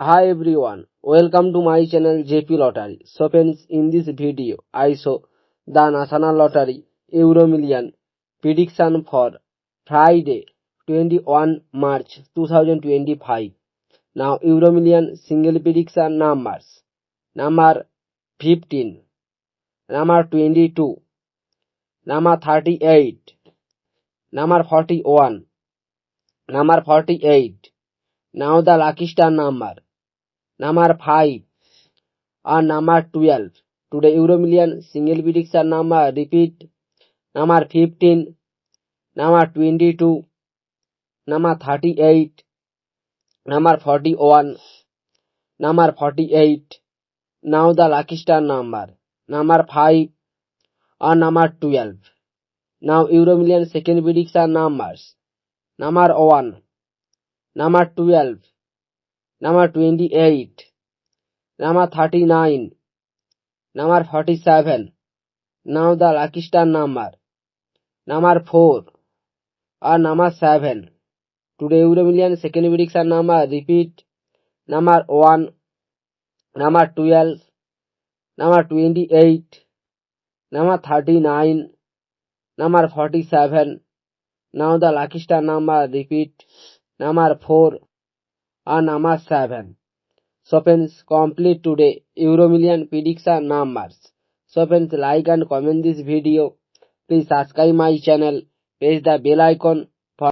Hi everyone, welcome to my channel JP Lottery. So friends, in this video, I show the National Lottery Euro Million prediction for Friday 21 March 2025. Now Euro Million single prediction numbers. Number 15, number 22, number 38, number 41, number 48. Now the lucky star number 5 and number 12. Today Euro Million single prediction number repeat number 15, number 22, number 38, number 41, number 48. Now the lucky star number 5 and number 12. Now Euro Million second prediction numbers number 1, number 12, number 28, number 39, number 47. Now the lucky star number 4 and number 7. Today Euro Million second prediction number repeat number 1, number 12, number 28, number 39, number 47. Now the lucky star number repeat number 4 and number 7. So friends, complete today Euro Million prediction numbers. So friends, like and comment this video. Please subscribe my channel, press the bell icon